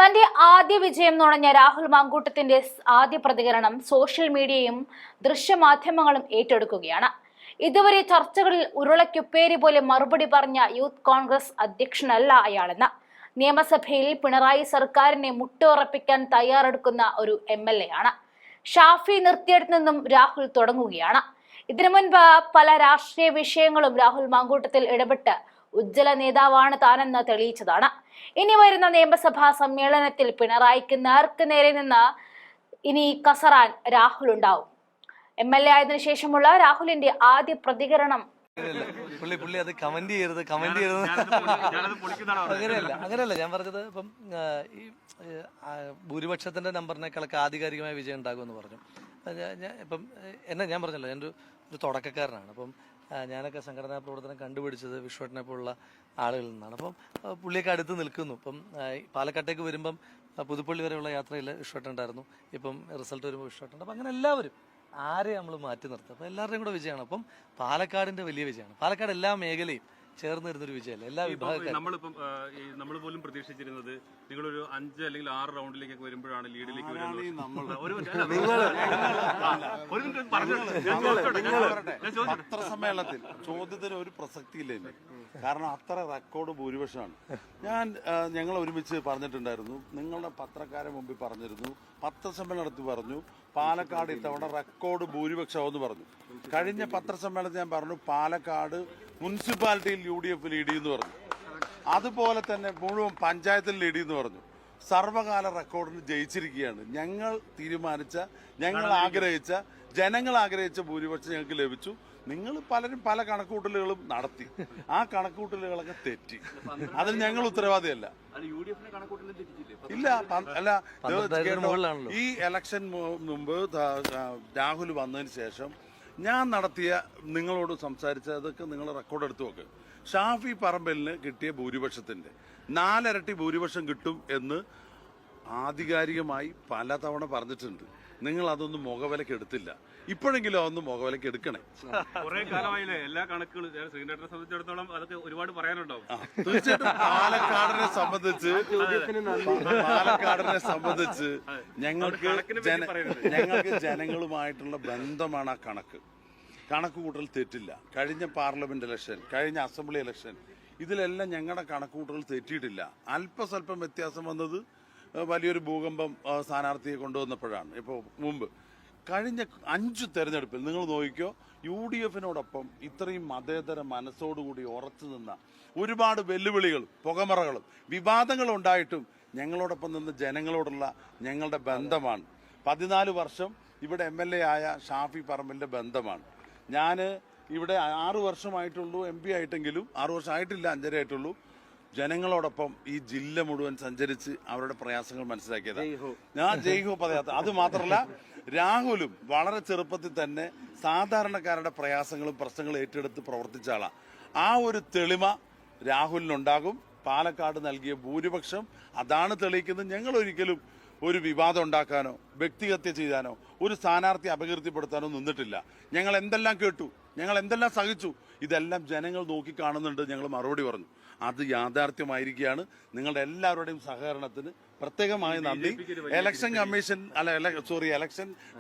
തന്റെ ആദ്യ വിജയം നുണഞ്ഞ രാഹുൽ മാങ്കൂട്ടത്തിന്റെ ആദ്യ പ്രതികരണം സോഷ്യൽ മീഡിയയും ദൃശ്യമാധ്യമങ്ങളും ഏറ്റെടുക്കുകയാണ്. ഇതുവരെ ചർച്ചകളിൽ ഉരുളയ്ക്കുപ്പേരി പോലെ മറുപടി പറഞ്ഞ യൂത്ത് കോൺഗ്രസ് അധ്യക്ഷനല്ല അയാളെന്ന്. നിയമസഭയിൽ പിണറായി സർക്കാരിനെ മുട്ടുറപ്പിക്കാൻ തയ്യാറെടുക്കുന്ന ഒരു MLA ആണ്. ഷാഫി നിർത്തിയിടത്തു നിന്നും രാഹുൽ തുടങ്ങുകയാണ്. ഇതിനു മുൻപ് പല രാഷ്ട്രീയ വിഷയങ്ങളും രാഹുൽ മാങ്കൂട്ടത്തിൽ ഇടപെട്ട് ഉജ്ജ്വല നേതാവാണ് താനെന്ന് തെളിയിച്ചതാണ്. ഇനി വരുന്ന നിയമസഭാ സമ്മേളനത്തിൽ പിണറായിക്ക് നേർക്ക് നേരെ നിന്ന് ഇനി കസറാൻ രാഹുൽ ഉണ്ടാവും. MLA ആയതിനു ശേഷമുള്ള രാഹുലിന്റെ ആദ്യ പ്രതികരണം പുള്ളി അത് കമന്റ് ചെയ്യരുത് അങ്ങനെയല്ല ഞാൻ പറഞ്ഞത്. ഇപ്പം ഈ ഭൂരിപക്ഷത്തിന്റെ നമ്പറിനേക്കാളൊക്കെ ആധികാരികമായ വിജയം ഉണ്ടാകുമെന്ന് പറഞ്ഞു. ഇപ്പം ഞാൻ പറഞ്ഞല്ലോ, ഞാൻ ഒരു തുടക്കക്കാരനാണ്. അപ്പം ഞാനൊക്കെ സംഘടനാ പ്രവർത്തനം കണ്ടുപിടിച്ചത് വിശ്വട്ടിനെ പോലുള്ള ആളുകളിൽ നിന്നാണ്. അപ്പം പുള്ളിയൊക്കെ അടുത്ത് നിൽക്കുന്നു. ഇപ്പം പാലക്കാട്ടേക്ക് വരുമ്പം പുതുപ്പള്ളി വരെയുള്ള യാത്രയിൽ വിശ്വട്ടുണ്ടായിരുന്നു. ഇപ്പം റിസൾട്ട് വരുമ്പോൾ വിശ്വട്ടുണ്ട്. അപ്പം അങ്ങനെ എല്ലാവരും ആരെ നമ്മൾ മാറ്റി നിർത്തും. അപ്പം എല്ലാവരുടെയും കൂടെ വിജയമാണ്. അപ്പം പാലക്കാടിന്റെ വലിയ വിജയമാണ്. പാലക്കാട് എല്ലാ മേഖലയും ചേർന്ന് വരുന്നൊരു വിജയമല്ല, എല്ലാ വിഭാഗക്കാരും. നമ്മൾ പോലും പ്രതീക്ഷിച്ചിരുന്നത് നിങ്ങളൊരു 5 അല്ലെങ്കിൽ 6 റൗണ്ടിലേക്കൊക്കെ വരുമ്പോഴാണ് ലീഡിലേക്ക് പത്രസമ്മേളനത്തിൽ ചോദ്യത്തിന് ഒരു പ്രസക്തിയില്ല. കാരണം അത്ര റെക്കോർഡ് ഭൂരിപക്ഷമാണ്. ഞങ്ങൾ ഒരുമിച്ച് പറഞ്ഞിട്ടുണ്ടായിരുന്നു. നിങ്ങളുടെ പത്രക്കാരെ മുമ്പിൽ പറഞ്ഞിരുന്നു, പത്രസമ്മേളനത്തിൽ പറഞ്ഞു പാലക്കാട് ഇത്തവണ റെക്കോർഡ് ഭൂരിപക്ഷമെന്ന് പറഞ്ഞു. കഴിഞ്ഞ പത്രസമ്മേളനത്തിൽ ഞാൻ പറഞ്ഞു പാലക്കാട് മുനിസിപ്പാലിറ്റിയിൽ UDF ലീഡ് ചെയ്യുന്നു പറഞ്ഞു. അതുപോലെ തന്നെ മുഴുവൻ പഞ്ചായത്തിൽ ലീഡ് ചെയ്യുന്നു പറഞ്ഞു. സർവകാല റെക്കോർഡിന് ജയിച്ചിരിക്കുകയാണ്. ഞങ്ങൾ തീരുമാനിച്ച, ഞങ്ങൾ ആഗ്രഹിച്ച, ജനങ്ങൾ ആഗ്രഹിച്ച ഭൂരിപക്ഷം ഞങ്ങൾക്ക് ലഭിച്ചു. നിങ്ങൾ പലരും പല കണക്കുകൂട്ടലുകളും നടത്തി. ആ കണക്കുകൂട്ടലുകളൊക്കെ തെറ്റി. അതിൽ ഞങ്ങൾ ഉത്തരവാദിയല്ല. ഇല്ല, അല്ല, ഈ ഇലക്ഷൻ മുമ്പ് രാഹുൽ വന്നതിന് ശേഷം ഞാൻ നടത്തിയ, നിങ്ങളോട് സംസാരിച്ചതൊക്കെ നിങ്ങൾ റെക്കോർഡ് എടുത്തു നോക്ക്. ഷാഫി പറമ്പലിന് കിട്ടിയ ഭൂരിപക്ഷത്തിന്റെ 4 ഇരട്ടി ഭൂരിപക്ഷം കിട്ടും എന്ന് ആധികാരികമായി പലതവണ പറഞ്ഞിട്ടുണ്ട്. നിങ്ങൾ അതൊന്നും മുഖവിലക്ക് എടുത്തില്ല. ഇപ്പോഴെങ്കിലും അതൊന്നും മുഖവിലക്ക് എടുക്കണേ. കുറെ കാലമായില്ലേ എല്ലാ കണക്കുകളും ശ്രീനേട്ടനെ സംബന്ധിച്ചിടത്തോളം അതൊക്കെ ഒരുപാട് പറയാനുണ്ടാവും. തീർച്ചയായിട്ടും പാലക്കാടിനെ സംബന്ധിച്ച് ഞങ്ങൾക്ക് ജനങ്ങളുമായിട്ടുള്ള ബന്ധമാണ് ആ കണക്ക് കൂട്ടൽ തെറ്റില്ല. കഴിഞ്ഞ പാർലമെന്റ് ഇലക്ഷൻ, കഴിഞ്ഞ അസംബ്ലി ഇലക്ഷൻ, ഇതിലെല്ലാം ഞങ്ങളുടെ കണക്കുകൂട്ടൽ തെറ്റിയിട്ടില്ല. അല്പസ്വല്പം വ്യത്യാസം വന്നത് വലിയൊരു ഭൂകമ്പം സ്ഥാനാർത്ഥിയെ കൊണ്ടുവന്നപ്പോഴാണ്. ഇപ്പോൾ മുമ്പ് കഴിഞ്ഞ 5 തെരഞ്ഞെടുപ്പിൽ നിങ്ങൾ നോക്കിക്കോ, UDFിനോടൊപ്പം ഇത്രയും മതേതര മനസ്സോടുകൂടി ഉറച്ചു നിന്ന ഒരുപാട് വെല്ലുവിളികളും പുകമറകളും വിവാദങ്ങളും ഉണ്ടായിട്ടും ഞങ്ങളോടൊപ്പം നിന്ന് ജനങ്ങളോടുള്ള ഞങ്ങളുടെ ബന്ധമാണ്. 14 വർഷം ഇവിടെ MLA ആയ ഷാഫി പറമ്പലിന്റെ ബന്ധമാണ്. ഞാൻ ഇവിടെ 6 വർഷമായിട്ടുള്ളൂ MP ആയിട്ടെങ്കിലും, 6 വർഷം ആയിട്ടില്ല, 5.5 ആയിട്ടുള്ളൂ. ജനങ്ങളോടൊപ്പം ഈ ജില്ല മുഴുവൻ സഞ്ചരിച്ച് അവരുടെ പ്രയാസങ്ങൾ മനസ്സിലാക്കിയതാണ്. ഞാൻ ജയ്ഹോ പദയാത്ര. അത് മാത്രമല്ല, രാഹുലും വളരെ ചെറുപ്പത്തിൽ തന്നെ സാധാരണക്കാരുടെ പ്രയാസങ്ങളും പ്രശ്നങ്ങളും ഏറ്റെടുത്ത് പ്രവർത്തിച്ച ആളാണ്. ആ ഒരു തെളിമ രാഹുലിനുണ്ടാകും. പാലക്കാട് നൽകിയ ഭൂരിപക്ഷം അതാണ് തെളിയിക്കുന്നത്. ഞങ്ങൾ ഒരിക്കലും ഒരു വിവാദം ഉണ്ടാക്കാനോ വ്യക്തിഹത്യ ചെയ്യാനോ ഒരു സ്ഥാനാർത്ഥി അപകീർത്തിപ്പെടുത്താനോ നിന്നിട്ടില്ല. ഞങ്ങൾ എന്തെല്ലാം കേട്ടു, ഞങ്ങൾ എന്തെല്ലാം സഹിച്ചു, ഇതെല്ലാം ജനങ്ങൾ നോക്കിക്കാണുന്നുണ്ട്. ഞങ്ങൾ മറുപടി പറഞ്ഞു. അത് യാഥാർത്ഥ്യമായിരിക്കുകയാണ്. നിങ്ങളുടെ എല്ലാവരുടെയും സഹകരണത്തിന് പ്രത്യേകമായി നന്ദി. ഇലക്ഷൻ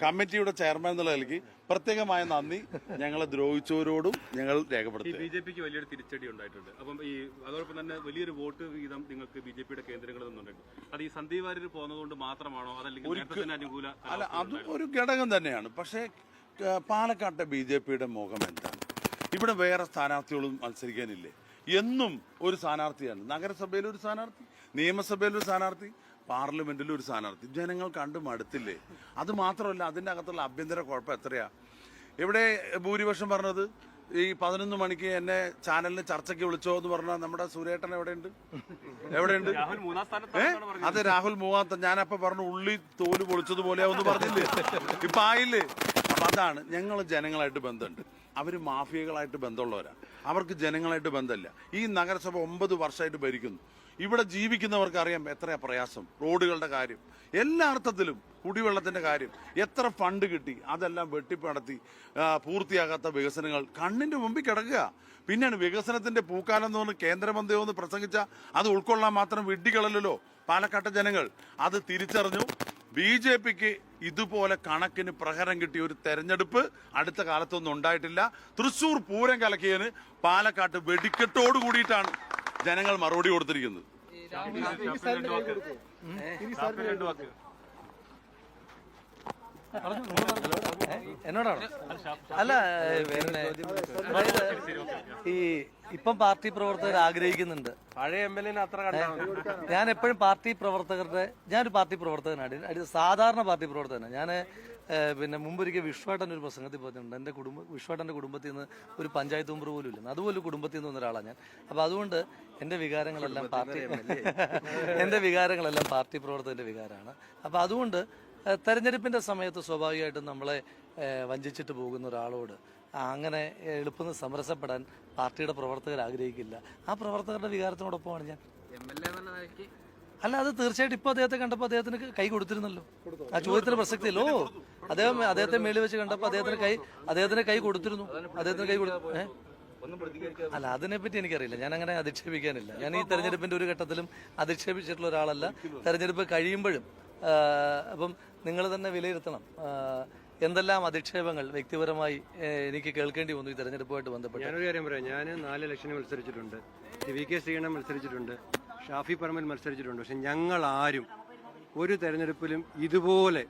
കമ്മിറ്റിയുടെ ചെയർമാൻ എന്നുള്ള നിലയ്ക്ക് പ്രത്യേകമായ നന്ദി ഞങ്ങളെ ദ്രോഹിച്ചവരോടും ഞങ്ങൾ രേഖപ്പെടുത്തി. BJPക്ക് വലിയൊരു തിരിച്ചടി ഉണ്ടായിട്ടുണ്ട്. അപ്പം അതോടൊപ്പം തന്നെ വലിയൊരു വോട്ട് വീതം നിങ്ങൾക്ക് BJPയുടെ കേന്ദ്രങ്ങളിൽ നിന്നുണ്ട്. അത് ഈ സന്ദീപ് വാര്യർ പോകുന്നതുകൊണ്ട് മാത്രമാണോ, അതല്ലെങ്കിൽ അനുകൂല? അല്ല, അതും ഒരു ഘടകം തന്നെയാണ്. പക്ഷേ പാലക്കാട്ടെ BJPയുടെ മുഖം എന്താണ്? ഇവിടെ വേറെ സ്ഥാനാർത്ഥികളും മത്സരിക്കാനില്ലേ? എന്നും ഒരു സ്ഥാനാർത്ഥിയാണ്. നഗരസഭയിൽ ഒരു സ്ഥാനാർത്ഥി, നിയമസഭയിൽ ഒരു സ്ഥാനാർത്ഥി, പാർലമെന്റിൽ ഒരു സ്ഥാനാർത്ഥി. ജനങ്ങൾ കണ്ടു മടുത്തില്ലേ? അത് മാത്രമല്ല, അതിൻ്റെ അകത്തുള്ള ആഭ്യന്തര കുഴപ്പം എത്രയാ? എവിടെ ഭൂരിപക്ഷം പറഞ്ഞത്? ഈ 11 മണിക്ക് എന്നെ ചാനലിന് ചർച്ചയ്ക്ക് വിളിച്ചോ എന്ന് പറഞ്ഞാൽ നമ്മുടെ സുരേട്ടൻ എവിടെയുണ്ട്? അത് രാഹുൽ 3ാമത്തെ. ഞാനപ്പോ പറഞ്ഞു ഉള്ളി തോല് പൊളിച്ചതുപോലെയാവെന്ന് പറഞ്ഞില്ലേ? ഇപ്പൊ ആയില്ലേ? അപ്പൊ അതാണ്, ഞങ്ങൾ ജനങ്ങളായിട്ട് ബന്ധമുണ്ട്. അവർ മാഫിയകളായിട്ട് ബന്ധമുള്ളവരാണ്. അവർക്ക് ജനങ്ങളായിട്ട് ബന്ധമില്ല. ഈ നഗരസഭ 9 വർഷമായിട്ട് ഭരിക്കുന്നു. ഇവിടെ ജീവിക്കുന്നവർക്ക് അറിയാം എത്ര പ്രയാസം, റോഡുകളുടെ കാര്യം, എല്ലാ അർത്ഥത്തിലും കുടിവെള്ളത്തിന്റെ കാര്യം, എത്ര ഫണ്ട് കിട്ടി, അതെല്ലാം വെട്ടിപ്പടത്തി പൂർത്തിയാകാത്ത വികസനങ്ങൾ കണ്ണിന്റെ മുമ്പിൽ കിടക്കുക. പിന്നെയാണ് വികസനത്തിന്റെ പൂക്കാലം എന്ന് പറഞ്ഞ് കേന്ദ്രമന്ത്രി ഒന്ന് പ്രസംഗിച്ച അത് ഉൾക്കൊള്ളാൻ മാത്രം വിഡ്ഢികളല്ലോ പാലക്കാട്ടെ ജനങ്ങൾ. അത് തിരിച്ചറിഞ്ഞു. BJPക്ക് ഇതുപോലെ കണക്കിന് പ്രഹരം കിട്ടിയ ഒരു തെരഞ്ഞെടുപ്പ് അടുത്ത കാലത്തൊന്നും ഉണ്ടായിട്ടില്ല. തൃശൂർ പൂരം കലക്കിയതിന് പാലക്കാട്ട് വെടിക്കെട്ടോട് കൂടിയിട്ടാണ് ജനങ്ങൾ മറുപടി കൊടുത്തിരിക്കുന്നത്. എന്നോടാണോ? അല്ല, പിന്നെ അതായത് ഈ ഇപ്പം പാർട്ടി പ്രവർത്തകർ ആഗ്രഹിക്കുന്നുണ്ട്. പഴയ MLA അത്ര ഞാൻ എപ്പോഴും ഞാനൊരു പാർട്ടി പ്രവർത്തകനാണ്, സാധാരണ പാർട്ടി പ്രവർത്തകനാണ്. ഞാൻ പിന്നെ മുമ്പൊരിക്കൽ വിശ്വാട്ടൻ ഒരു പ്രസംഗത്തിൽ പറഞ്ഞിട്ടുണ്ട്, വിശ്വാട്ടന്റെ കുടുംബത്തിൽ നിന്ന് ഒരു പഞ്ചായത്ത് മെമ്പർ പോലും ഇല്ല, അതുപോലെ കുടുംബത്തിൽ നിന്ന് വന്ന ഒരാളാണ് ഞാൻ. അപ്പൊ അതുകൊണ്ട് എന്റെ വികാരങ്ങളെല്ലാം പാർട്ടി പ്രവർത്തകന്റെ വികാരമാണ്. അപ്പൊ അതുകൊണ്ട് തെരഞ്ഞെടുപ്പിന്റെ സമയത്ത് സ്വാഭാവികമായിട്ടും നമ്മളെ വഞ്ചിച്ചിട്ട് പോകുന്ന ഒരാളോട് അങ്ങനെ എളുപ്പം സമരസപ്പെടാൻ പാർട്ടിയുടെ പ്രവർത്തകർ ആഗ്രഹിക്കില്ല. ആ പ്രവർത്തകരുടെ വികാരത്തിനോടൊപ്പമാണ് ഞാൻ. അല്ല, അത് തീർച്ചയായിട്ടും ഇപ്പൊ അദ്ദേഹത്തെ കണ്ടപ്പോൾ അദ്ദേഹത്തിന് കൈ കൊടുത്തിരുന്നല്ലോ. ആ ചോദ്യത്തിന് പ്രസക്തിയല്ലോ. അദ്ദേഹത്തെ മേളിൽ വെച്ച് കണ്ടപ്പോൾ അദ്ദേഹത്തിന് കൈ കൊടുത്തിരുന്നു. അല്ല, അതിനെപ്പറ്റി എനിക്കറിയില്ല. ഞാൻ അങ്ങനെ അധിക്ഷേപിക്കാനില്ല. ഞാൻ ഈ തെരഞ്ഞെടുപ്പിന്റെ ഒരു ഘട്ടത്തിലും അധിക്ഷേപിച്ചിട്ടുള്ള ഒരാളല്ല. തെരഞ്ഞെടുപ്പ് കഴിയുമ്പോഴും അപ്പം നിങ്ങൾ തന്നെ വിലയിരുത്തണം എന്തെല്ലാം അധിക്ഷേപങ്ങൾ വ്യക്തിപരമായി എനിക്ക് കേൾക്കേണ്ടി വന്നു ഈ തെരഞ്ഞെടുപ്പുമായിട്ട് ബന്ധപ്പെട്ട്. ഞാനൊരു കാര്യം പറയാം. ഞാൻ 4 ഇലക്ഷന് മത്സരിച്ചിട്ടുണ്ട്, VK ശ്രീകണ്ഠൻ മത്സരിച്ചിട്ടുണ്ട്, ഷാഫി പറമ്പിൽ മത്സരിച്ചിട്ടുണ്ട്. പക്ഷെ ഞങ്ങൾ ആരും ഒരു തെരഞ്ഞെടുപ്പിലും ഇതുപോലെ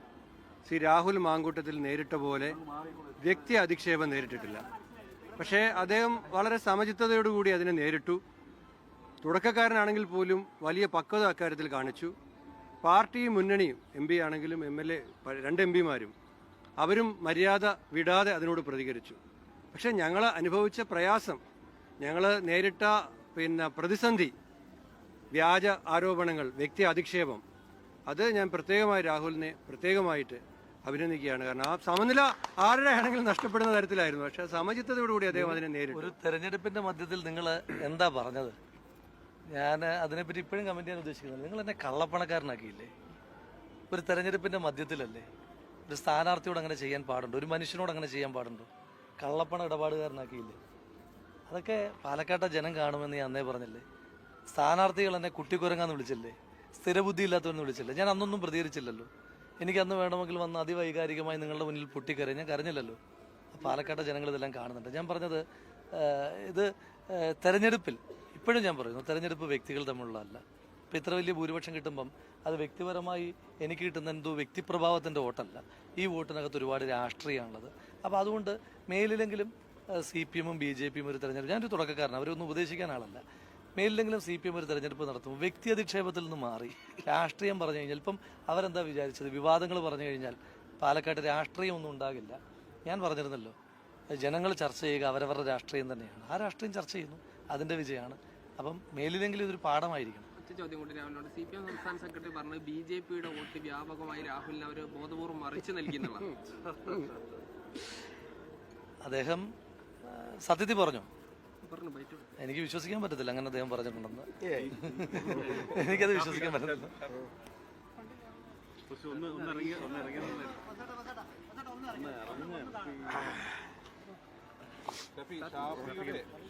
ശ്രീ രാഹുൽ മാങ്കൂട്ടത്തിൽ നേരിട്ട പോലെ വ്യക്തി അധിക്ഷേപം നേരിട്ടിട്ടില്ല. പക്ഷേ അദ്ദേഹം വളരെ സമചിത്തതയോടുകൂടി അതിനെ നേരിട്ടു. തുടക്കക്കാരനാണെങ്കിൽ പോലും വലിയ പക്വത അക്കാര്യത്തിൽ കാണിച്ചു. പാർട്ടിയും മുന്നണിയും MP ആണെങ്കിലും MLA 2 MPമാരും അവരും മര്യാദ വിടാതെ അതിനോട് പ്രതികരിച്ചു. പക്ഷെ ഞങ്ങൾ അനുഭവിച്ച പ്രയാസം, ഞങ്ങൾ നേരിട്ട പ്രതിസന്ധി, വ്യാജ ആരോപണങ്ങൾ, വ്യക്തി അധിക്ഷേപം, അത് ഞാൻ പ്രത്യേകമായി രാഹുലിനെ പ്രത്യേകമായിട്ട് അഭിനന്ദിക്കുകയാണ്. കാരണം ആ സമനില ആരുടെ ആണെങ്കിലും നഷ്ടപ്പെടുന്ന തരത്തിലായിരുന്നു. പക്ഷെ സമചിത്തതയോടുകൂടി അദ്ദേഹം അതിനെ നേരിട്ടു. ഒരു തെരഞ്ഞെടുപ്പിന്റെ മധ്യത്തിൽ നിങ്ങൾ എന്താ പറഞ്ഞത്? ഞാൻ അതിനെപ്പറ്റി ഇപ്പോഴും കമന്റ് ചെയ്യാൻ ഉദ്ദേശിക്കുന്നില്ല. നിങ്ങൾ എന്നെ കള്ളപ്പണക്കാരനാക്കിയില്ലേ? ഒരു തെരഞ്ഞെടുപ്പിന്റെ മധ്യത്തിലല്ലേ? ഒരു സ്ഥാനാർത്ഥിയോട് അങ്ങനെ ചെയ്യാൻ പാടുണ്ടോ? ഒരു മനുഷ്യനോട് അങ്ങനെ ചെയ്യാൻ പാടുണ്ടോ? കള്ളപ്പണ ഇടപാടുകാരനാക്കിയില്ലേ? അതൊക്കെ പാലക്കാട്ടെ ജനം കാണുമെന്ന് ഞാൻ അന്നേ പറഞ്ഞില്ലേ? സ്ഥാനാർത്ഥികൾ എന്നെ കുട്ടിക്കുരങ്ങാന്ന് വിളിച്ചില്ലേ? സ്ഥിരബുദ്ധി ഇല്ലാത്തവരെന്ന് വിളിച്ചില്ലേ? ഞാൻ അന്നൊന്നും പ്രതികരിച്ചില്ലല്ലോ. എനിക്കന്ന് വേണമെങ്കിൽ വന്ന് അതിവൈകാരികമായി നിങ്ങളുടെ മുന്നിൽ പൊട്ടിക്കരയും. ഞാൻ കരഞ്ഞില്ലല്ലോ. പാലക്കാട്ടെ ജനങ്ങൾ ഇതെല്ലാം കാണുന്നുണ്ട്. ഞാൻ പറഞ്ഞത് ഇത് തെരഞ്ഞെടുപ്പിൽ ഇപ്പോഴും ഞാൻ പറയുന്നു, തെരഞ്ഞെടുപ്പ് വ്യക്തികൾ തമ്മിലുള്ളതല്ല. ഇപ്പം ഇത്ര വലിയ ഭൂരിപക്ഷം കിട്ടുമ്പം അത് വ്യക്തിപരമായി എനിക്ക് കിട്ടുന്ന എന്തോ വ്യക്തിപ്രഭാവത്തിൻ്റെ വോട്ടല്ല. ഈ വോട്ടിനകത്ത് ഒരുപാട് രാഷ്ട്രീയമാണുള്ളത്. അപ്പോൾ അതുകൊണ്ട് മേലിലെങ്കിലും CPM-ഉം BJP-യും ഒരു തെരഞ്ഞെടുപ്പ്, ഞാനൊരു തുടക്കക്കാരനാണ്, അവരൊന്നും ഉപദേശിക്കാൻ ആളല്ല. മേലിലെങ്കിലും CPM ഒരു തെരഞ്ഞെടുപ്പ് നടത്തുമ്പോൾ വ്യക്തി അധിക്ഷേപത്തിൽ നിന്ന് മാറി രാഷ്ട്രീയം പറഞ്ഞു കഴിഞ്ഞാൽ, ഇപ്പം അവരെന്താ വിചാരിച്ചത്? വിവാദങ്ങൾ പറഞ്ഞു കഴിഞ്ഞാൽ പാലക്കാട്ട് രാഷ്ട്രീയം ഒന്നും ഉണ്ടാകില്ല. ഞാൻ പറഞ്ഞിരുന്നല്ലോ, ജനങ്ങൾ ചർച്ച ചെയ്യുക അവരവരുടെ രാഷ്ട്രീയം തന്നെയാണ്. ആ രാഷ്ട്രീയം ചർച്ച ചെയ്യുന്നു, അതിന്റെ വിജയമാണ്. അപ്പം മേലിലെങ്കിലും ഇതൊരു പാഠമായിരിക്കണം. ചോദ്യം കൊണ്ട് രാഹുലിനോട് CPM സംസ്ഥാന സെക്രട്ടറി പറഞ്ഞത് BJP-യുടെ വോട്ട് വ്യാപകമായി രാഹുലിന് അവർ ബോധപൂർവ്വം മറിച്ചു നൽകിയെന്നുള്ള. അദ്ദേഹം സത്യത്തിൽ പറഞ്ഞോ? എനിക്ക് വിശ്വസിക്കാൻ പറ്റത്തില്ല അങ്ങനെ അദ്ദേഹം പറഞ്ഞിട്ടുണ്ടെന്ന്. എനിക്കത് വിശ്വസിക്കാൻ പറ്റത്തില്ല.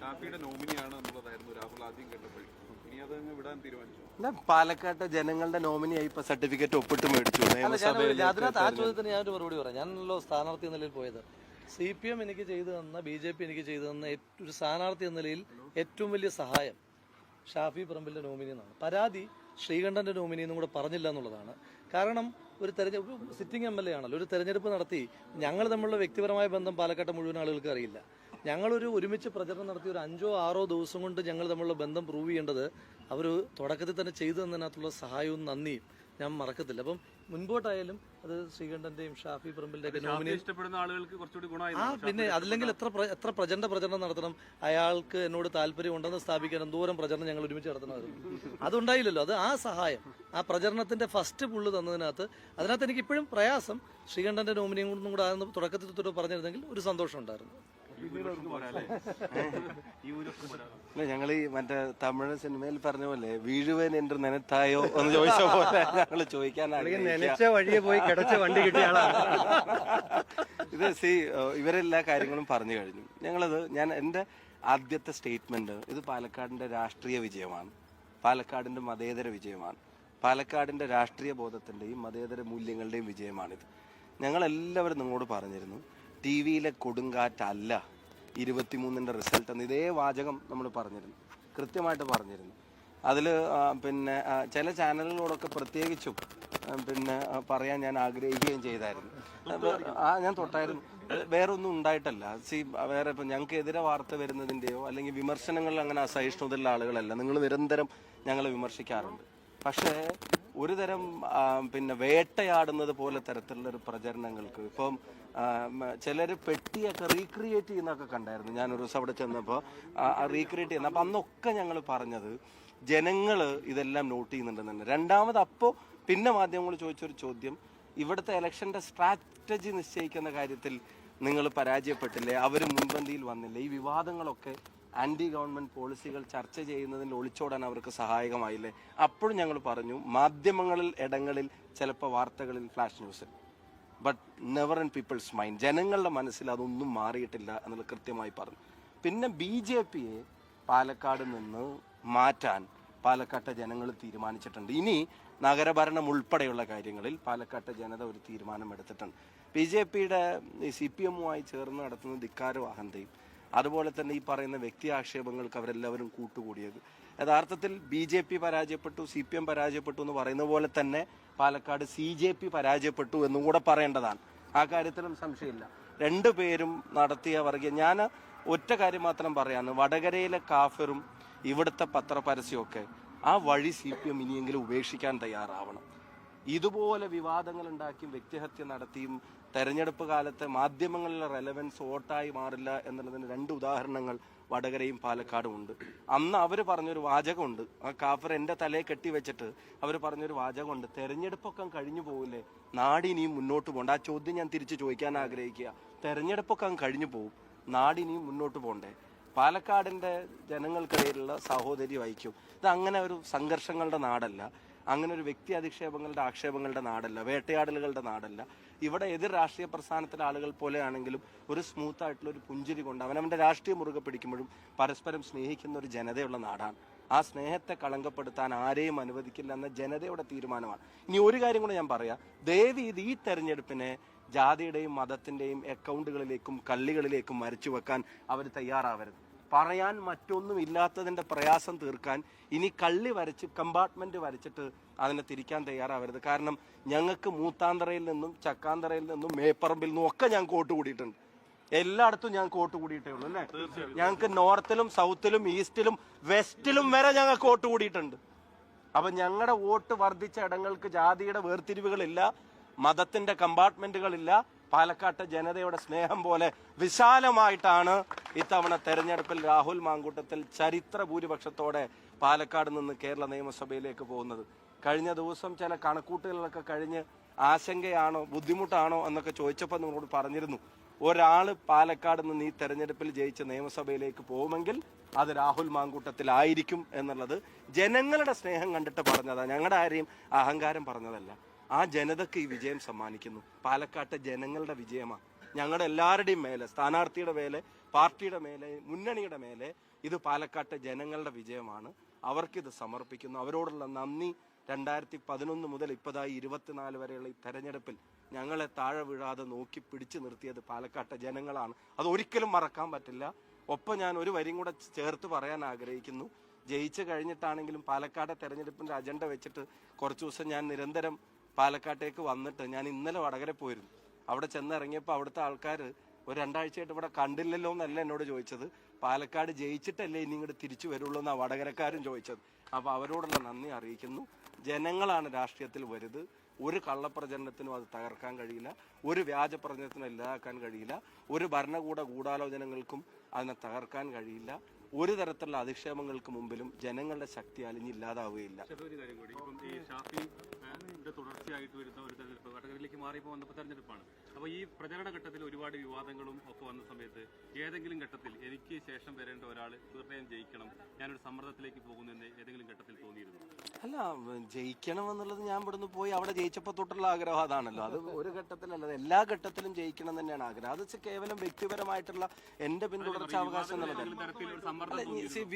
ഷാഫിയുടെ നോമിനിയാണ് എന്നുള്ളതായിരുന്നു രാഹുൽ ആദ്യം കേട്ടപ്പോൾ. ഇനി അത് വിടാൻ തീരുമാനിച്ചു. പാലക്കാട്ടെ ജനങ്ങളുടെ നോമിനിയായി ഇപ്പൊ സർട്ടിഫിക്കറ്റ് ഒപ്പിട്ട് മേടിച്ചു. അതിനകത്ത് ആ ചോദ്യത്തിന് ഞാനൊരു മറുപടി പറയാം. ഞാനല്ലോ സ്ഥാനാർത്ഥി എന്ന നിലയിൽ പോയത്. CPM എനിക്ക് ചെയ്തു തന്ന, BJP എനിക്ക് ചെയ്തു തന്ന ഒരു സ്ഥാനാർത്ഥി എന്ന നിലയിൽ ഏറ്റവും വലിയ സഹായം ഷാഫി പറമ്പിലിന്റെ നോമിനി എന്നാണ്. പരാതി ശ്രീകണ്ഠന്റെ നോമിനി എന്നും കൂടെ പറഞ്ഞില്ല എന്നുള്ളതാണ്. കാരണം ഒരു സിറ്റിംഗ് MLA ആണല്ലോ, ഒരു തെരഞ്ഞെടുപ്പ് നടത്തി ഞങ്ങൾ തമ്മിലുള്ള വ്യക്തിപരമായ ബന്ധം പാലക്കാട്ടെ മുഴുവൻ ആളുകൾക്ക് അറിയില്ല. ഞങ്ങളൊരു ഒരുമിച്ച് പ്രചരണം നടത്തി ഒരു 5-6 ദിവസം കൊണ്ട് ഞങ്ങൾ തമ്മിലുള്ള ബന്ധം പ്രൂവ് ചെയ്യേണ്ടത് അവർ തുടക്കത്തിൽ തന്നെ ചെയ്തു തന്നതിനകത്തുള്ള സഹായവും നന്ദിയും ഞാൻ മറക്കത്തില്ല. അപ്പം മുൻപോട്ടായാലും അത് ശ്രീകണ്ഠന്റെയും ഷാഫി പറമ്പിലിന്റെ നോമിനി ഇഷ്ടപ്പെടുന്ന ആളുകൾക്ക് കുറച്ചുകൂടി ഗുണമായി. പിന്നെ അതില്ലെങ്കിൽ എത്ര പ്രചണ്ഡ പ്രചരണം നടത്തണം? അയാൾക്ക് എന്നോട് താല്പര്യം ഉണ്ടെന്ന് സ്ഥാപിക്കാൻ എന്തോരം പ്രചരണം ഞങ്ങൾ ഒരുമിച്ച് നടത്തണമായിരുന്നു. അതുണ്ടായില്ലല്ലോ. അത് ആ സഹായം, ആ പ്രചരണത്തിന്റെ ഫസ്റ്റ് പുള്ള് തന്നതിനകത്ത് എനിക്ക് ഇപ്പോഴും പ്രയാസം. ശ്രീകണ്ഠന്റെ നോമിനിയും കൂടെ തുടക്കത്തിൽ തൊട്ട് പറഞ്ഞിരുന്നെങ്കിൽ ഒരു സന്തോഷം ഉണ്ടായിരുന്നു. അല്ല, ഞങ്ങൾ ഈ മറ്റേ തമിഴ് സിനിമയിൽ പറഞ്ഞ പോലെ വീഴുവൻ എൻ്റെ നെനത്തായോ എന്ന് ചോദിച്ച പോലെ ഞങ്ങൾ ചോദിക്കാൻ നനച്ച വഴിയെ പോയി കിടച്ച വണ്ടി കിട്ടിയ ആളാണ്. ഇത് ഇവരെല്ലാ കാര്യങ്ങളും പറഞ്ഞു കഴിഞ്ഞു. ഞാൻ എൻ്റെ ആദ്യത്തെ സ്റ്റേറ്റ്മെന്റ്, ഇത് പാലക്കാടിന്റെ രാഷ്ട്രീയ വിജയമാണ്, പാലക്കാടിന്റെ മതേതര വിജയമാണ്, പാലക്കാടിന്റെ രാഷ്ട്രീയ ബോധത്തിന്റെയും മതേതര മൂല്യങ്ങളുടെയും വിജയമാണിത്. ഞങ്ങളെല്ലാവരും നിങ്ങളോട് പറഞ്ഞിരുന്നു, ടി വിയിലെ കൊടുങ്കാറ്റല്ല 23-ന്റെ റിസൾട്ട് എന്ന്. ഇതേ വാചകം നമ്മൾ പറഞ്ഞിരുന്നു, കൃത്യമായിട്ട് പറഞ്ഞിരുന്നു. അതിൽ പിന്നെ ചില ചാനലുകളോടൊക്കെ പ്രത്യേകിച്ചും പിന്നെ പറയാൻ ഞാൻ ആഗ്രഹിക്കുകയും ചെയ്തായിരുന്നു. ഞാൻ തൊട്ടായിരുന്നു. വേറെ ഒന്നും ഉണ്ടായിട്ടല്ല. വേറെ ഇപ്പം ഞങ്ങൾക്ക് എതിരെ വാർത്ത വരുന്നതിൻ്റെയോ അല്ലെങ്കിൽ വിമർശനങ്ങളിൽ അങ്ങനെ അസഹിഷ്ണുതയുള്ള ആളുകളല്ല. നിങ്ങൾ നിരന്തരം ഞങ്ങളെ വിമർശിക്കാറുണ്ട്. പക്ഷേ ഒരു തരം പിന്നെ വേട്ടയാടുന്നത് പോലെ തരത്തിലുള്ള ഒരു പ്രചരണങ്ങൾക്ക് ഇപ്പം ചിലർ പെട്ടിയൊക്കെ റീക്രിയേറ്റ് ചെയ്യുന്നതൊക്കെ കണ്ടായിരുന്നു. ഞാനൊരു ദിവസം അവിടെ ചെന്നപ്പോൾ റീക്രിയേറ്റ് ചെയ്യുന്ന അപ്പം അന്നൊക്കെ ഞങ്ങൾ പറഞ്ഞത് ജനങ്ങൾ ഇതെല്ലാം നോട്ട് ചെയ്യുന്നുണ്ടെന്ന് തന്നെ. രണ്ടാമത് അപ്പോൾ പിന്നെ മാധ്യമങ്ങൾ ചോദിച്ചൊരു ചോദ്യം, ഇവിടുത്തെ ഇലക്ഷന്റെ സ്ട്രാറ്റജി നിശ്ചയിക്കുന്ന കാര്യത്തിൽ നിങ്ങൾ പരാജയപ്പെട്ടില്ലേ, അവർ മുൻപന്തിയിൽ വന്നില്ലേ, ഈ വിവാദങ്ങളൊക്കെ ആന്റി ഗവൺമെന്റ് പോളിസികൾ ചർച്ച ചെയ്യുന്നതിന് ഒളിച്ചോടാൻ അവർക്ക് സഹായകമായില്ലേ. അപ്പോഴും ഞങ്ങൾ പറഞ്ഞു, മാധ്യമങ്ങളിൽ ഇടങ്ങളിൽ ചിലപ്പോൾ വാർത്തകളിൽ flash news, but never in people's mind, ജനങ്ങളുടെ മനസ്സിൽ അതൊന്നും മാറിയിട്ടില്ല എന്നുള്ളത് കൃത്യമായി പറഞ്ഞു. പിന്നെ BJPയെ പാലക്കാട് നിന്ന് മാറ്റാൻ പാലക്കാട്ടെ ജനങ്ങൾ തീരുമാനിച്ചിട്ടുണ്ട്. ഇനി നഗരഭരണം ഉൾപ്പെടെയുള്ള കാര്യങ്ങളിൽ പാലക്കാട്ടെ ജനത ഒരു തീരുമാനം എടുത്തിട്ടുണ്ട്. BJPയുടെ CPM-മായി ചേർന്ന് നടത്തുന്ന ധിക്കാരവും അഹന്തയും അതുപോലെ തന്നെ ഈ പറയുന്ന വ്യക്തി ആക്ഷേപങ്ങൾക്ക് അവരെല്ലാവരും കൂട്ടുകൂടിയത്. യഥാർത്ഥത്തിൽ BJP പരാജയപ്പെട്ടു, CPM പരാജയപ്പെട്ടു എന്ന് പറയുന്ന പോലെ തന്നെ പാലക്കാട് CJP പരാജയപ്പെട്ടു എന്നും കൂടെ പറയേണ്ടതാണ്. ആ കാര്യത്തിലും സംശയമില്ല. രണ്ടുപേരും നടത്തിയ വർഗീയ, ഞാൻ ഒറ്റ കാര്യം മാത്രം പറയാന്ന്, വടകരയിലെ കാഫിറും ഇവിടുത്തെ പത്രപരസ്യമൊക്കെ ആ വഴി CPM ഇനിയെങ്കിലും ഉപേക്ഷിക്കാൻ തയ്യാറാവണം. ഇതുപോലെ വിവാദങ്ങൾ ഉണ്ടാക്കിയും വ്യക്തിഹത്യ നടത്തിയും തെരഞ്ഞെടുപ്പ് കാലത്തെ മാധ്യമങ്ങളിലെ റെലവൻസ് വോട്ടായി മാറില്ല എന്നുള്ളതിന് 2 ഉദാഹരണങ്ങൾ വടകരയും പാലക്കാടും ഉണ്ട്. അന്ന് അവർ പറഞ്ഞൊരു വാചകമുണ്ട്, ആ കാഫർ എൻ്റെ തലയെ കെട്ടിവെച്ചിട്ട് അവർ പറഞ്ഞൊരു വാചകമുണ്ട്, തെരഞ്ഞെടുപ്പൊക്കെ കഴിഞ്ഞു പോകില്ലേ, നാടിനിയും മുന്നോട്ട് പോകണ്ട. ആ ചോദ്യം ഞാൻ തിരിച്ചു ചോദിക്കാൻ ആഗ്രഹിക്കുക. തെരഞ്ഞെടുപ്പൊക്കെ കഴിഞ്ഞു പോകും, നാടിനിയും മുന്നോട്ട് പോകണ്ടേ? പാലക്കാടിൻ്റെ ജനങ്ങൾക്കിടയിലുള്ള സഹോദരി ഐക്യം, ഇത് അങ്ങനെ ഒരു സംഘർഷങ്ങളുടെ നാടല്ല, അങ്ങനെ ഒരു വ്യക്തി അധിക്ഷേപങ്ങളുടെ ആക്ഷേപങ്ങളുടെ നാടല്ല, വേട്ടയാടലുകളുടെ നാടല്ല. ഇവിടെ എതിർ രാഷ്ട്രീയ പ്രസ്ഥാനത്തിലെ ആളുകൾ പോലെ ആണെങ്കിലും ഒരു സ്മൂത്ത് ആയിട്ടുള്ള ഒരു പുഞ്ചിരി കൊണ്ട് അവനവൻ്റെ രാഷ്ട്രീയം മുറുകെ പിടിക്കുമ്പോഴും പരസ്പരം സ്നേഹിക്കുന്ന ഒരു ജനതയുള്ള നാടാണ്. ആ സ്നേഹത്തെ കളങ്കപ്പെടുത്താൻ ആരെയും അനുവദിക്കില്ല എന്ന ജനതയുടെ തീരുമാനമാണ്. ഇനി ഒരു കാര്യം കൂടെ ഞാൻ പറയാം, ദയവ് ഇത് ഈ തെരഞ്ഞെടുപ്പിനെ ജാതിയുടെയും മതത്തിൻ്റെയും അക്കൗണ്ടുകളിലേക്കും കള്ളികളിലേക്കും മരിച്ചു വെക്കാൻ അവർ തയ്യാറാവരുത്. പറയാൻ മറ്റൊന്നും ഇല്ലാത്തതിൻ്റെ പ്രയാസം തീർക്കാൻ ഇനി കള്ളി വരച്ച് കമ്പാർട്ട്മെന്റ് വരച്ചിട്ട് അതിനെ തിരിക്കാൻ തയ്യാറാവരുത്. കാരണം ഞങ്ങൾക്ക് മൂത്താന്തറയിൽ നിന്നും ചക്കാന്തറയിൽ നിന്നും മേപ്പറമ്പിൽ നിന്നും ഒക്കെ ഞാൻ കോട്ട് കൂടിയിട്ടുണ്ട്. എല്ലായിടത്തും ഞാൻ കോട്ട് കൂടിയിട്ടേ ഉള്ളൂ അല്ലേ. ഞങ്ങൾക്ക് നോർത്തിലും സൗത്തിലും ഈസ്റ്റിലും വെസ്റ്റിലും വരെ ഞങ്ങൾ കോട്ട് കൂടിയിട്ടുണ്ട്. അപ്പൊ ഞങ്ങളുടെ വോട്ട് വർദ്ധിച്ച ഇടങ്ങൾക്ക് ജാതിയുടെ വേർതിരിവുകളില്ല, മതത്തിന്റെ കമ്പാർട്ട്മെന്റുകളില്ല. പാലക്കാട്ടെ ജനതയുടെ സ്നേഹം പോലെ വിശാലമായിട്ടാണ് ഇത്തവണ തെരഞ്ഞെടുപ്പിൽ രാഹുൽ മാങ്കൂട്ടത്തിൽ ചരിത്ര ഭൂരിപക്ഷത്തോടെ പാലക്കാട് നിന്ന് കേരള നിയമസഭയിലേക്ക് പോകുന്നത്. കഴിഞ്ഞ ദിവസം ചില കണക്കൂട്ടുകളൊക്കെ കഴിഞ്ഞ് ആശങ്കയാണോ ബുദ്ധിമുട്ടാണോ എന്നൊക്കെ ചോദിച്ചപ്പോൾ നിങ്ങളോട് പറഞ്ഞിരുന്നു, ഒരാൾ പാലക്കാട് നിന്ന് ഈ തെരഞ്ഞെടുപ്പിൽ ജയിച്ച് നിയമസഭയിലേക്ക് പോകുമെങ്കിൽ അത് രാഹുൽ മാങ്കൂട്ടത്തിലായിരിക്കും എന്നുള്ളത് ജനങ്ങളുടെ സ്നേഹം കണ്ടിട്ട് പറഞ്ഞതാണ്, ഞങ്ങളുടെ ആരെയും അഹങ്കാരം പറഞ്ഞതല്ല. ആ ജനതയ്ക്ക് ഈ വിജയം സമ്മാനിക്കുന്നു. പാലക്കാട്ടെ ജനങ്ങളുടെ വിജയമാണ്. ഞങ്ങളുടെ എല്ലാവരുടെയും മേലെ, സ്ഥാനാർത്ഥിയുടെ മേലെ, പാർട്ടിയുടെ മേലെ, മുന്നണിയുടെ മേലെ ഇത് പാലക്കാട്ടെ ജനങ്ങളുടെ വിജയമാണ്. അവർക്കിത് സമർപ്പിക്കുന്നു. അവരോടുള്ള നന്ദി 2011 മുതൽ ഇപ്പതായി 24 വരെയുള്ള ഈ തെരഞ്ഞെടുപ്പിൽ ഞങ്ങളെ താഴെ വീഴാതെ നോക്കി പിടിച്ചു നിർത്തിയത് പാലക്കാട്ടെ ജനങ്ങളാണ്. അത് ഒരിക്കലും മറക്കാൻ പറ്റില്ല. ഒപ്പം ഞാൻ ഒരു വരിയും കൂടെ ചേർത്ത് പറയാൻ ആഗ്രഹിക്കുന്നു. ജയിച്ചു കഴിഞ്ഞിട്ടാണെങ്കിലും പാലക്കാട്ടെ തെരഞ്ഞെടുപ്പിന്റെ അജണ്ട വെച്ചിട്ട് കുറച്ചു ദിവസം ഞാൻ നിരന്തരം പാലക്കാട്ടേക്ക് വന്നിട്ട്, ഞാൻ ഇന്നലെ വടകര പോയിരുന്നു. അവിടെ ചെന്നിറങ്ങിയപ്പോൾ അവിടുത്തെ ആൾക്കാർ ഒരു 2 ആഴ്ചയായിട്ട് ഇവിടെ കണ്ടില്ലല്ലോ എന്നല്ല എന്നോട് ചോദിച്ചത്, പാലക്കാട് ജയിച്ചിട്ടല്ലേ ഇനി ഇങ്ങോട്ട് തിരിച്ചു വരുള്ളൂ എന്നാണ് വടകരക്കാരും ചോദിച്ചത്. അപ്പോൾ അവരോടുള്ള നന്ദി അറിയിക്കുന്നു. ജനങ്ങളാണ് രാഷ്ട്രീയത്തിൽ വരുത്. ഒരു കള്ളപ്രചരണത്തിനും അത് തകർക്കാൻ കഴിയില്ല, ഒരു വ്യാജ പ്രചരണത്തിനും ഇല്ലാതാക്കാൻ കഴിയില്ല, ഒരു ഭരണകൂട ഗൂഢാലോചനകൾക്കും അതിനെ തകർക്കാൻ കഴിയില്ല. ഒരു തരത്തിലുള്ള അധിക്ഷേപങ്ങൾക്ക് മുമ്പിലും ജനങ്ങളുടെ ശക്തി അലിഞ്ഞില്ലാതാവുകയില്ല. തുടർച്ചയായിട്ട് വരുന്ന ഒരു തെരഞ്ഞെടുപ്പ് വടകരയിലേക്ക് മാറിയപ്പോൾ വന്നപ്പോൾ തെരഞ്ഞെടുപ്പാണ്. അപ്പോൾ ഈ പ്രചരണ ഘട്ടത്തിൽ ഒരുപാട് വിവാദങ്ങളും ഒക്കെ വന്ന സമയത്ത് ഏതെങ്കിലും ഘട്ടത്തിൽ എനിക്ക് ശേഷം വരേണ്ട ഒരാൾ തീർച്ചയായും ജയിക്കണം, ഞാനൊരു സമ്മർദ്ദത്തിലേക്ക് പോകുന്നെന്ന് ഏതെങ്കിലും ഘട്ടത്തിൽ തോന്നിയിരുന്നു? അല്ല, ജയിക്കണം എന്നുള്ളത് ഞാൻ ഇവിടുന്ന് പോയി അവിടെ ജയിച്ചപ്പോൾ തൊട്ടുള്ള ആഗ്രഹം അതാണല്ലോ. അത് ഒരു ഘട്ടത്തിലല്ല, എല്ലാ ഘട്ടത്തിലും ജയിക്കണം തന്നെയാണ് ആഗ്രഹം. അത് കേവലം വ്യക്തിപരമായിട്ടുള്ള എന്റെ പിന്തുടർച്ച അവകാശം എന്നുള്ളത്.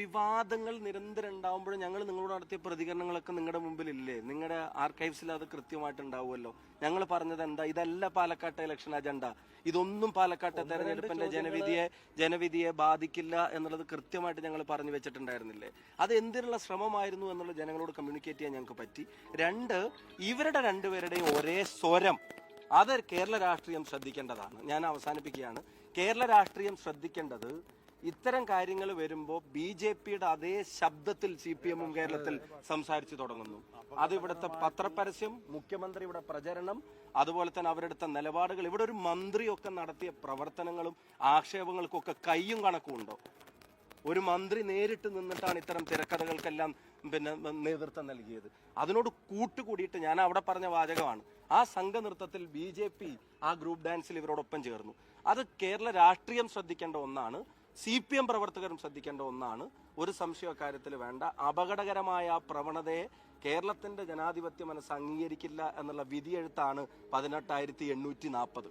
വിവാദങ്ങൾ നിരന്തരം ഉണ്ടാവുമ്പോഴും ഞങ്ങൾ നിങ്ങളോട് നടത്തിയ പ്രതികരണങ്ങളൊക്കെ നിങ്ങളുടെ മുമ്പിലില്ലേ? നിങ്ങളുടെ ആർക്കൈവ്സിൽ അത് കൃത്യമായിട്ട് ഉണ്ടാവുമല്ലോ. ഞങ്ങൾ പറഞ്ഞത് എന്താ? ഇതല്ല പാലക്കാട്ടെ ഇലക്ഷൻ അജണ്ട, ഇതൊന്നും പാലക്കാട്ടെ തെരഞ്ഞെടുപ്പിന്റെ ജനവിധിയെ ബാധിക്കില്ല എന്നുള്ളത് കൃത്യമായിട്ട് ഞങ്ങൾ പറഞ്ഞു വെച്ചിട്ടുണ്ടായിരുന്നില്ലേ? അത് എന്തിനുള്ള ശ്രമമായിരുന്നു എന്നുള്ളത് ജനങ്ങളോട് കമ്മ്യൂണിക്കേറ്റ് ചെയ്യാൻ ഞങ്ങൾക്ക് പറ്റി. രണ്ട്, ഇവരുടെ രണ്ടുപേരുടെയും ഒരേ സ്വരം, അത് കേരള രാഷ്ട്രീയം ശ്രദ്ധിക്കേണ്ടതാണ്. ഞാൻ അവസാനിപ്പിക്കുകയാണ്. കേരള രാഷ്ട്രീയം ശ്രദ്ധിക്കേണ്ടത് ഇത്തരം കാര്യങ്ങൾ വരുമ്പോൾ BJPയുടെ അതേ ശബ്ദത്തിൽ CPM-ഉം കേരളത്തിൽ സംസാരിച്ചു തുടങ്ങുന്നു. അത് ഇവിടുത്തെ പത്രപരസ്യം, മുഖ്യമന്ത്രിയുടെ പ്രചരണം, അതുപോലെ തന്നെ അവരെടുത്ത നിലപാടുകൾ, ഇവിടെ ഒരു മന്ത്രിയൊക്കെ നടത്തിയ പ്രവർത്തനങ്ങളും ആക്ഷേപങ്ങൾക്കൊക്കെ കയ്യും കണക്കും ഉണ്ടോ? ഒരു മന്ത്രി നേരിട്ട് നിന്നിട്ടാണ് ഇത്തരം തിരക്കഥകൾക്കെല്ലാം നേതൃത്വം നൽകിയത്. അതിനോട് കൂട്ടുകൂടിയിട്ട് ഞാൻ അവിടെ പറഞ്ഞ വാചകമാണ്, ആ സംഘനൃത്തത്തിൽ BJP ആ ഗ്രൂപ്പ് ഡാൻസിൽ ഇവരോടൊപ്പം ചേർന്നു. അത് കേരള രാഷ്ട്രീയം ശ്രദ്ധിക്കേണ്ട ഒന്നാണ്, CPM പ്രവർത്തകരും ശ്രദ്ധിക്കേണ്ട ഒന്നാണ്. ഒരു സംശയ കാര്യത്തിൽ വേണ്ട. അപകടകരമായ ആ പ്രവണതയെ കേരളത്തിന്റെ ജനാധിപത്യ മനസ്സ് അംഗീകരിക്കില്ല എന്നുള്ള വിധിയെഴുത്താണ് 18,840.